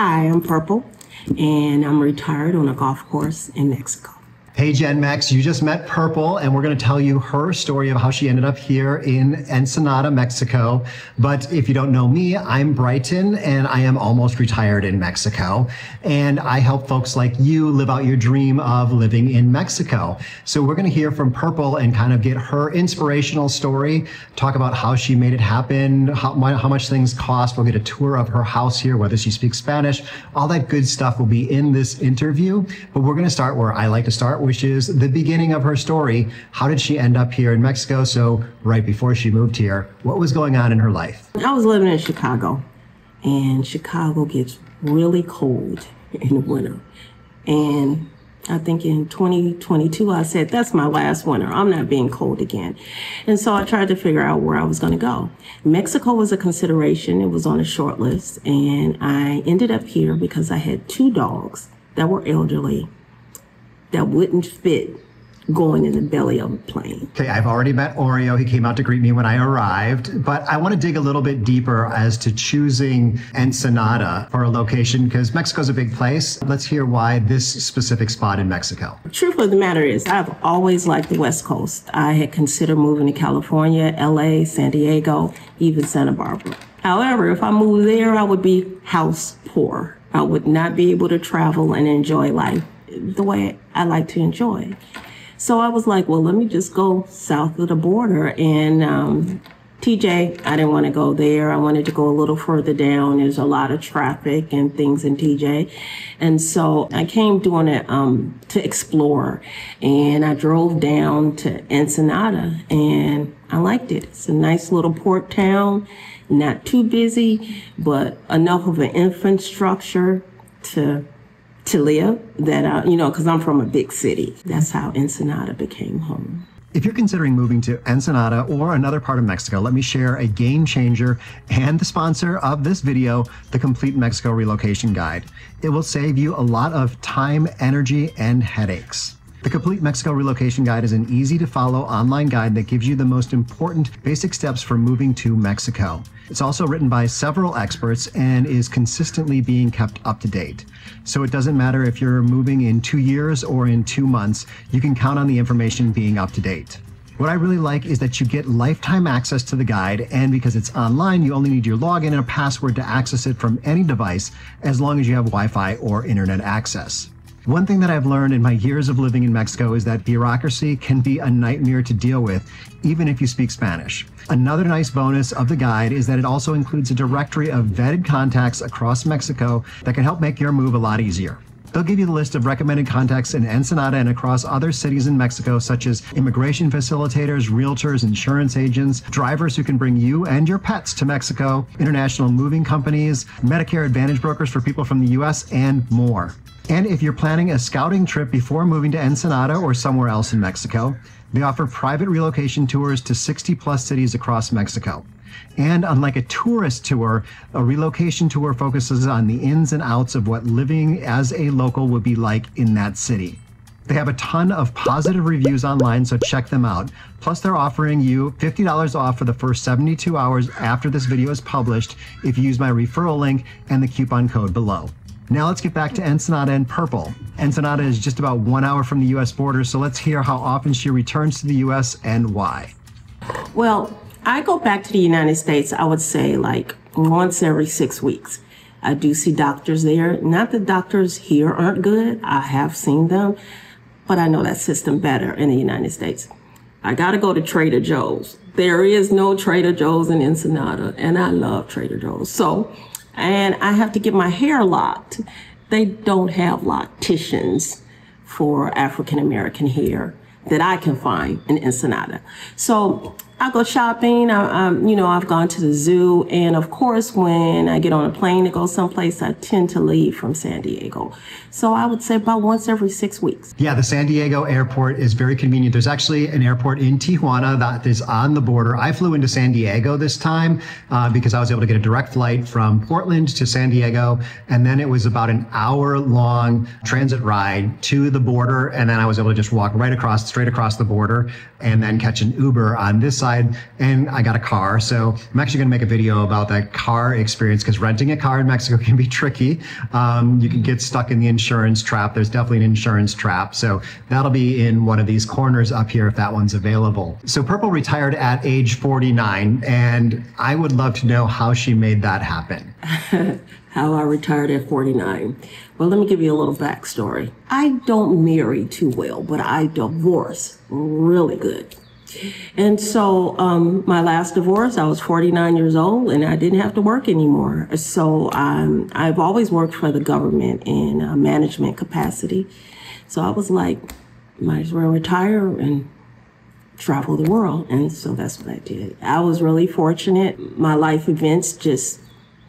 Hi, I'm Purple, and I'm retired on a golf course in Mexico. Hey, Gen Mex, you just met Purple, and we're going to tell you her story of how she ended up here in Ensenada, Mexico. But if you don't know me, I'm Brighton, and I am almost retired in Mexico. And I help folks like you live out your dream of living in Mexico. So we're going to hear from Purple and kind of get her inspirational story, talk about how she made it happen, how much things cost. We'll get a tour of her house here, whether she speaks Spanish. All that good stuff will be in this interview. But we're going to start where I like to start, which is the beginning of her story. How did she end up here in Mexico? So right before she moved here, what was going on in her life? I was living in Chicago, and Chicago gets really cold in the winter. And I think in 2022, I said, that's my last winter. I'm not being cold again. And so I tried to figure out where I was going to go. Mexico was a consideration. It was on a short list. And I ended up here because I had 2 dogs that were elderly that wouldn't fit going in the belly of a plane. Okay, I've already met Oreo. He came out to greet me when I arrived, but I want to dig a little bit deeper as to choosing Ensenada for a location, because Mexico's a big place. Let's hear why this specific spot in Mexico. The truth of the matter is, I've always liked the West Coast. I had considered moving to California, LA, San Diego, even Santa Barbara. However, if I moved there, I would be house poor. I would not be able to travel and enjoy life the way I like to enjoy. So I was like, well, let me just go south of the border. And TJ, I didn't want to go there. I wanted to go a little further down. There's a lot of traffic and things in TJ. And so I came doing it to explore. And I drove down to Ensenada, and I liked it. It's a nice little port town, not too busy, but enough of an infrastructure to live that, because I'm from a big city. That's how Ensenada became home. If you're considering moving to Ensenada or another part of Mexico, let me share a game changer and the sponsor of this video, the Complete Mexico Relocation Guide. It will save you a lot of time, energy, and headaches. The Complete Mexico Relocation Guide is an easy-to-follow online guide that gives you the most important basic steps for moving to Mexico. It's also written by several experts and is consistently being kept up to date. So it doesn't matter if you're moving in 2 years or in 2 months, you can count on the information being up to date. What I really like is that you get lifetime access to the guide, and because it's online, you only need your login and a password to access it from any device as long as you have Wi-Fi or internet access. One thing that I've learned in my years of living in Mexico is that bureaucracy can be a nightmare to deal with, even if you speak Spanish. Another nice bonus of the guide is that it also includes a directory of vetted contacts across Mexico that can help make your move a lot easier. They'll give you the list of recommended contacts in Ensenada and across other cities in Mexico, such as immigration facilitators, realtors, insurance agents, drivers who can bring you and your pets to Mexico, international moving companies, Medicare Advantage brokers for people from the US, and more. And if you're planning a scouting trip before moving to Ensenada or somewhere else in Mexico, they offer private relocation tours to 60+ cities across Mexico. And unlike a tourist tour, a relocation tour focuses on the ins and outs of what living as a local would be like in that city. They have a ton of positive reviews online, so check them out. Plus, they're offering you $50 off for the first 72 hours after this video is published if you use my referral link and the coupon code below. Now let's get back to Ensenada and Purple. Ensenada is just about 1 hour from the US border, so let's hear how often she returns to the US and why. Well, I go back to the United States, I would say like once every 6 weeks. I do see doctors there. Not that doctors here aren't good. I have seen them, but I know that system better in the United States. I got to go to Trader Joe's. There is no Trader Joe's in Ensenada, and I love Trader Joe's. And I have to get my hair locked. They don't have locticians for African-American hair that I can find in Ensenada. So I go shopping. I've gone to the zoo. And of course, when I get on a plane to go someplace, I tend to leave from San Diego. So I would say about once every 6 weeks. Yeah, the San Diego airport is very convenient. There's actually an airport in Tijuana that is on the border. I flew into San Diego this time because I was able to get a direct flight from Portland to San Diego. And then it was about an hour-long transit ride to the border. And then I was able to just walk straight across the border and then catch an Uber on this side outside and I got a car. So I'm actually going to make a video about that car experience because renting a car in Mexico can be tricky. You can get stuck in the insurance trap. There's definitely an insurance trap. So that'll be in one of these corners up here if that one's available. So Purple retired at age 49, and I would love to know how she made that happen. How I retired at 49. Well, let me give you a little backstory. I don't marry too well, but I divorce really good. And so my last divorce, I was 49 years old and I didn't have to work anymore. So I've always worked for the government in a management capacity. So I was like, might as well retire and travel the world. And so that's what I did. I was really fortunate. My life events just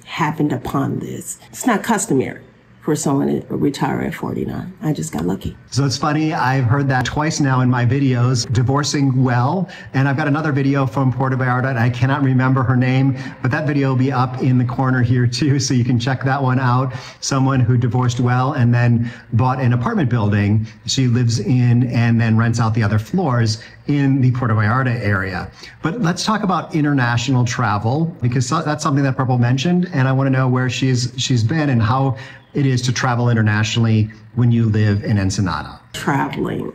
happened upon this. It's not customary for someone to retire at 49. I just got lucky. So it's funny, I've heard that twice now in my videos, divorcing well. And I've got another video from Puerto Vallarta, and I cannot remember her name, but that video will be up in the corner here too, so you can check that one out. Someone who divorced well and then bought an apartment building she lives in and then rents out the other floors in the Puerto Vallarta area. But let's talk about international travel, because that's something that Purple mentioned, and I want to know where she's been and how it is to travel internationally when you live in Ensenada. Traveling,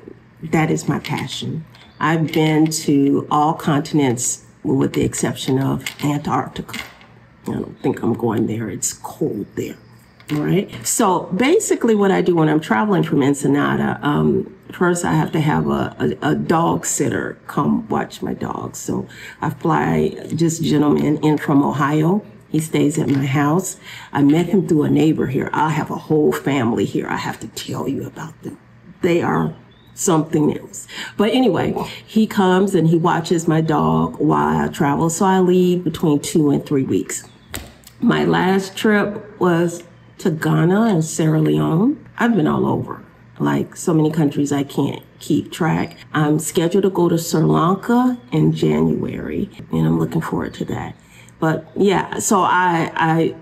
that is my passion. I've been to all continents with the exception of Antarctica. I don't think I'm going there. It's cold there, right? So basically what I do when I'm traveling from Ensenada, first I have to have a dog sitter come watch my dogs. So I fly this gentleman in from Ohio. He stays at my house. I met him through a neighbor here. I have a whole family here. I have to tell you about them. They are something else. But anyway, he comes and he watches my dog while I travel. So I leave between 2 and 3 weeks. My last trip was to Ghana and Sierra Leone. I've been all over, like so many countries I can't keep track. I'm scheduled to go to Sri Lanka in January, and I'm looking forward to that. But yeah, so I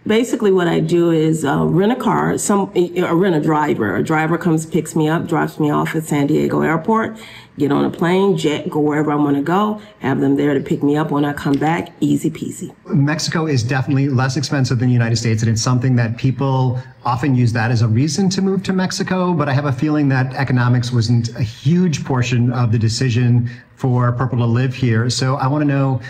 basically what I do is rent a car, rent a driver. A driver comes, picks me up, drops me off at San Diego Airport, get on a plane, jet, go wherever I want to go, have them there to pick me up when I come back, easy peasy. Mexico is definitely less expensive than the United States, and it's something that people often use that as a reason to move to Mexico, but I have a feeling that economics wasn't a huge portion of the decision for Purple to live here. So I want to know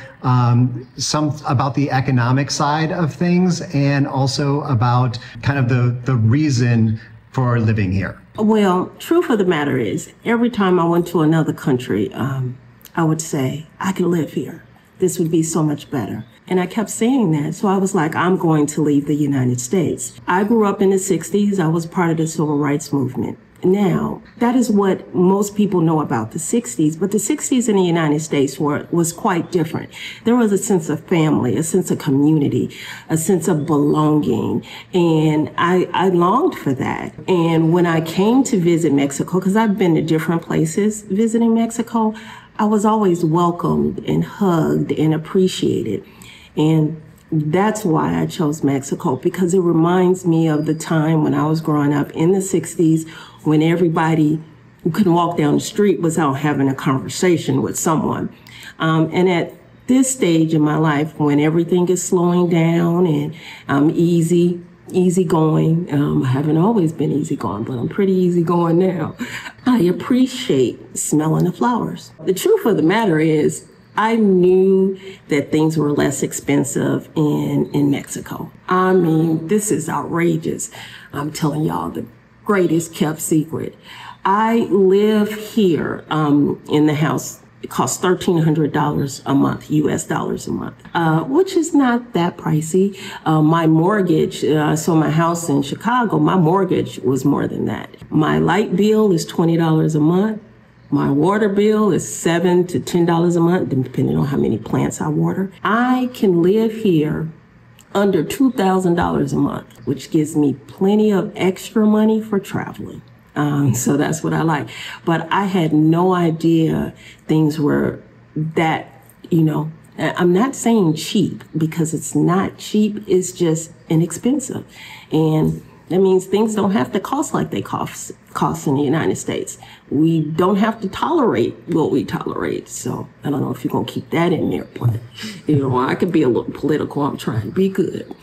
some about the economic side of things and also about kind of the reason for living here. Well, truth of the matter is, every time I went to another country, I would say, I could live here. This would be so much better. And I kept saying that. So I was like, I'm going to leave the United States. I grew up in the 60s. I was part of the civil rights movement. Now, that is what most people know about the 60s, but the 60s in the United States was quite different. There was a sense of family, a sense of community, a sense of belonging, and I longed for that. And when I came to visit Mexico, because I've been to different places visiting Mexico, I was always welcomed and hugged and appreciated. And that's why I chose Mexico, because it reminds me of the time when I was growing up in the 60s, when everybody who couldn't walk down the street was out having a conversation with someone. And at this stage in my life, when everything is slowing down and I'm easygoing, I haven't always been easygoing, but I'm pretty easygoing now. I appreciate smelling the flowers. The truth of the matter is, I knew that things were less expensive in Mexico. I mean, this is outrageous. I'm telling y'all the greatest kept secret. I live here in the house. It costs $1,300 a month, US dollars a month, which is not that pricey. My mortgage, so my house in Chicago, my mortgage was more than that. My light bill is $20 a month. My water bill is $7 to $10 a month, depending on how many plants I water. I can live here under $2,000 a month, which gives me plenty of extra money for traveling. So that's what I like. But I had no idea things were that, I'm not saying cheap, because it's not cheap, it's just inexpensive. And That means things don't have to cost like they cost in the United States. We don't have to tolerate what we tolerate. So I don't know if you're going to keep that in there, but I could be a little political. I'm trying to be good.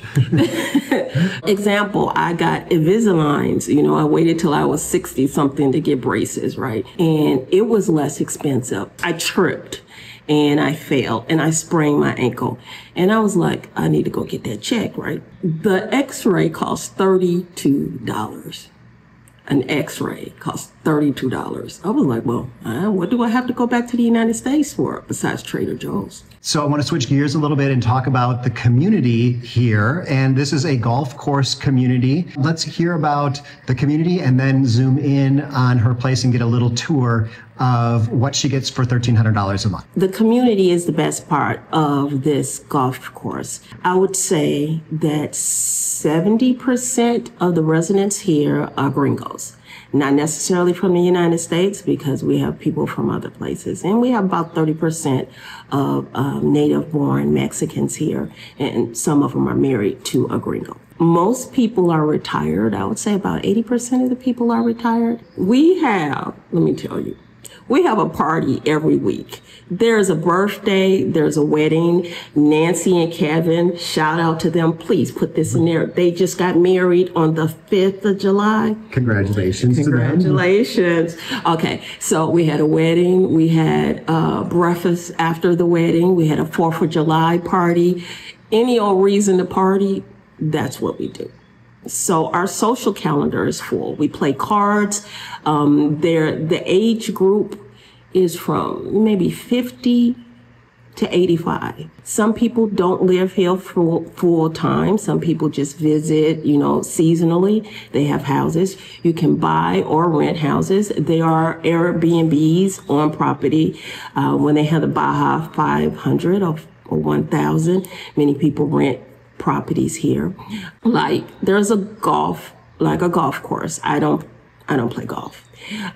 Example, I got Invisaligns. I waited till I was 60 something to get braces, right? And it was less expensive. I tripped and I fell and I sprained my ankle. And I was like, I need to go get that check, right? The x-ray cost $32. An x-ray cost $32. I was like, well, what do I have to go back to the United States for besides Trader Joe's? So I want to switch gears a little bit and talk about the community here. And this is a golf course community. Let's hear about the community and then zoom in on her place and get a little tour of what she gets for $1,300 a month. The community is the best part of this golf course. I would say that 70% of the residents here are gringos. Not necessarily from the United States, because we have people from other places. And we have about 30% of native-born Mexicans here, and some of them are married to a gringo. Most people are retired. I would say about 80% of the people are retired. We have, let me tell you, we have a party every week. There's a birthday, there's a wedding. Nancy and Kevin, shout out to them. Please put this in there. They just got married on the 5th of July. Congratulations. Congratulations. Okay, so we had a wedding. We had breakfast after the wedding. We had a 4th of July party. Any old reason to party, that's what we do. So our social calendar is full. We play cards. The age group is from maybe 50 to 85. Some people don't live here full time. Some people just visit, seasonally. They have houses. You can buy or rent houses. There are Airbnbs on property. When they have the Baja 500 or 1,000, many people rent properties here. Like there's a golf course. I don't play golf.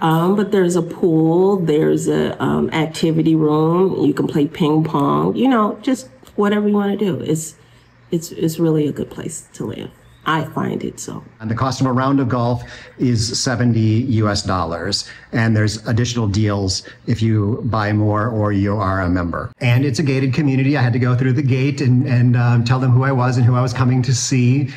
But there's a pool, there's a activity room. You can play ping pong, just whatever you want to do. It's really a good place to live. I find it so. And the cost of a round of golf is $70 US, and there's additional deals if you buy more or you are a member. And it's a gated community. I had to go through the gate and tell them who I was and who I was coming to see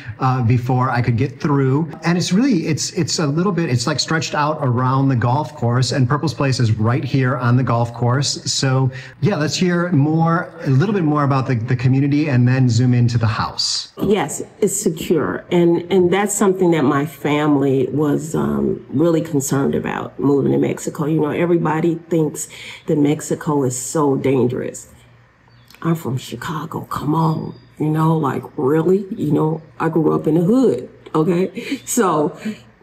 before I could get through. And it's really, it's a little bit, it's like stretched out around the golf course, and Purple's Place is right here on the golf course. So yeah, let's hear a little bit more about the community and then zoom into the house. Yes, it's secure. And that's something that my family was really concerned about moving to Mexico. Everybody thinks that Mexico is so dangerous. I'm from Chicago. Come on. Really? I grew up in the hood. Okay. So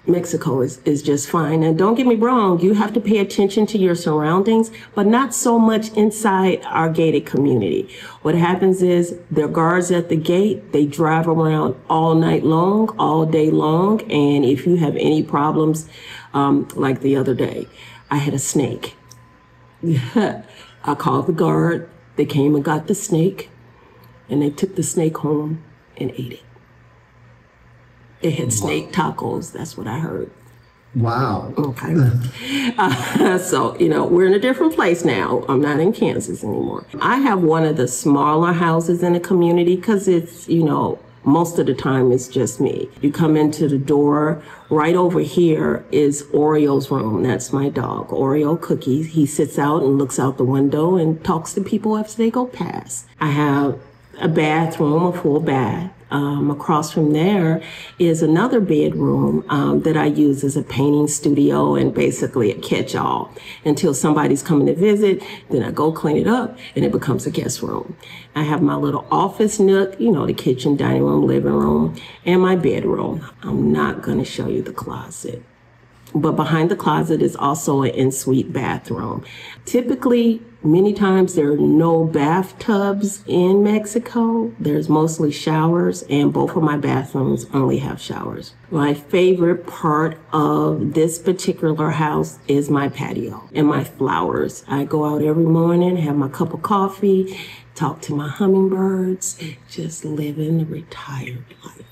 Mexico is just fine. And don't get me wrong, you have to pay attention to your surroundings, but not so much inside our gated community. What happens is there are guards at the gate. They drive around all night long, all day long. And if you have any problems, like the other day, I had a snake. I called the guard. They came and got the snake, and they took the snake home and ate it. They had snake tacos. That's what I heard. Wow. Okay. So, we're in a different place now. I'm not in Kansas anymore. I have one of the smaller houses in the community because it's, most of the time it's just me. You come into the door, right over here is Oreo's room. That's my dog, Oreo Cookie. He sits out and looks out the window and talks to people as they go past. I have a bathroom, a full bath. Across from there is another bedroom that I use as a painting studio and basically a catch-all until somebody's coming to visit. Then I go clean it up and it becomes a guest room. I have my little office nook, the kitchen, dining room, living room, and my bedroom. I'm not going to show you the closet. But behind the closet is also an ensuite bathroom. Typically, many times there are no bathtubs in Mexico. There's mostly showers, and both of my bathrooms only have showers. My favorite part of this particular house is my patio and my flowers. I go out every morning, have my cup of coffee, talk to my hummingbirds, just living a retired life.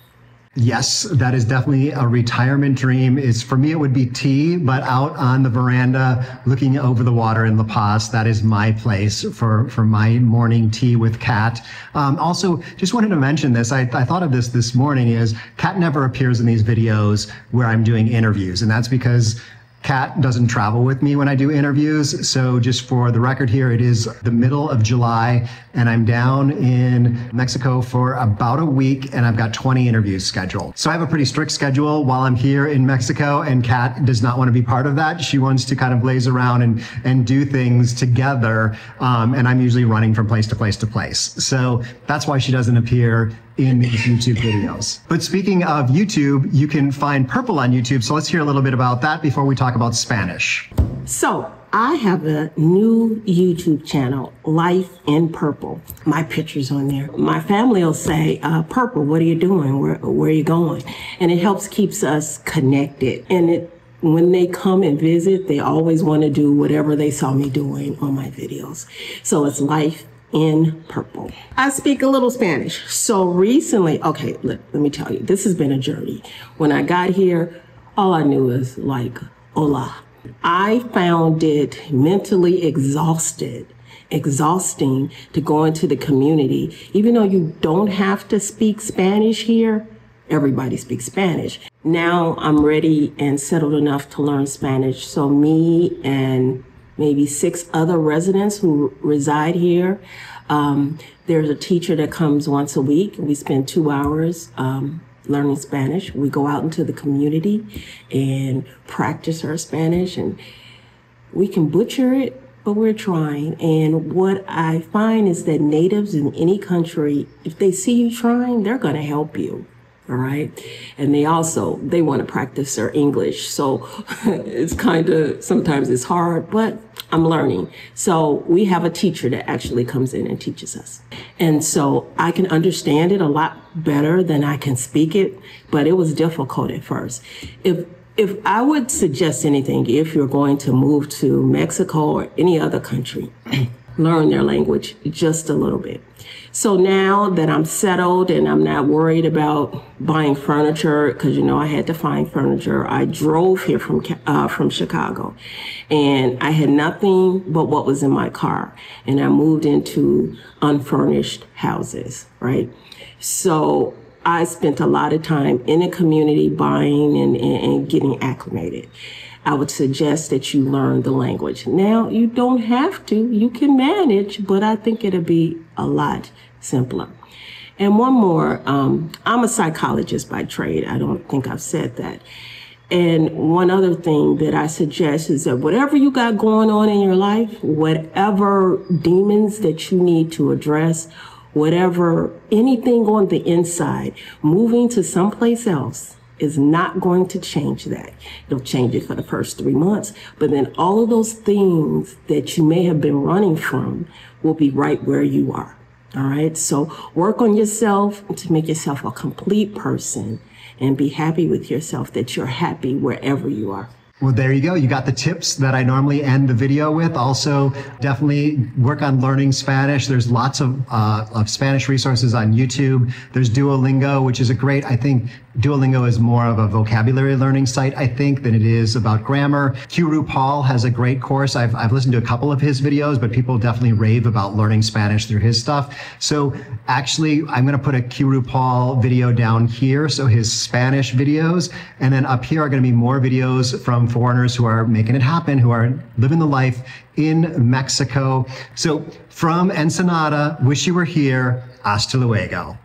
Yes, that is definitely a retirement dream. For me, it would be tea, but out on the veranda, looking over the water in La Paz. That is my place for my morning tea with Kat. Also, just wanted to mention this. I thought of this morning is Kat never appears in these videos where I'm doing interviews, and that's because Kat doesn't travel with me when I do interviews. So just for the record here, it is the middle of July and I'm down in Mexico for about a week and I've got 20 interviews scheduled. So I have a pretty strict schedule while I'm here in Mexico, and Kat does not want to be part of that. She wants to kind of laze around and do things together. And I'm usually running from place to place to place. So that's why she doesn't appear in these YouTube videos. But speaking of YouTube, you can find Purple on YouTube. So let's hear a little bit about that before we talk about Spanish. So I have a new YouTube channel, Life in Purple. My picture's on there. My family will say, Purple, what are you doing? Where are you going? And it helps keeps us connected. And when they come and visit, they always want to do whatever they saw me doing on my videos. So it's Life in Purple. I speak a little Spanish. So recently, okay, let me tell you, this has been a journey. When I got here, all I knew was like, hola. I found it mentally exhausting to go into the community. Even though you don't have to speak Spanish here, everybody speaks Spanish. Now I'm ready and settled enough to learn Spanish. So me and maybe 6 other residents who reside here. There's a teacher that comes once a week. We spend 2 hours learning Spanish. We go out into the community and practice our Spanish, and we can butcher it, but we're trying. And what I find is that natives in any country, if they see you trying, they're going to help you. All right. And they want to practice their English. So it's sometimes it's hard, but I'm learning. So we have a teacher that actually comes in and teaches us. And so I can understand it a lot better than I can speak it, but it was difficult at first. If I would suggest anything, if you're going to move to Mexico or any other country, learn their language just a little bit. So now that I'm settled and I'm not worried about buying furniture, because I had to find furniture, I drove here from Chicago, and I had nothing but what was in my car, and I moved into unfurnished houses, right? So I spent a lot of time in the community buying and getting acclimated. I would suggest that you learn the language. Now, you don't have to. You can manage, but I think it'll be a lot simpler. And one more, I'm a psychologist by trade. I don't think I've said that. And one other thing that I suggest is that whatever you got going on in your life, whatever demons that you need to address, anything on the inside, moving to someplace else is not going to change that. It'll change it for the first 3 months, but then all of those things that you may have been running from will be right where you are. All right. So work on yourself to make yourself a complete person and be happy with yourself that you're happy wherever you are. Well, there you go. You got the tips that I normally end the video with. Also, definitely work on learning Spanish. There's lots of Spanish resources on YouTube. There's Duolingo, which is I think Duolingo is more of a vocabulary learning site, I think, than it is about grammar. RuPaul has a great course. I've listened to a couple of his videos, but people definitely rave about learning Spanish through his stuff. So actually, I'm going to put a RuPaul video down here. So his Spanish videos. And then up here are going to be more videos from foreigners who are making it happen, who are living the life in Mexico. So from Ensenada, wish you were here. Hasta luego.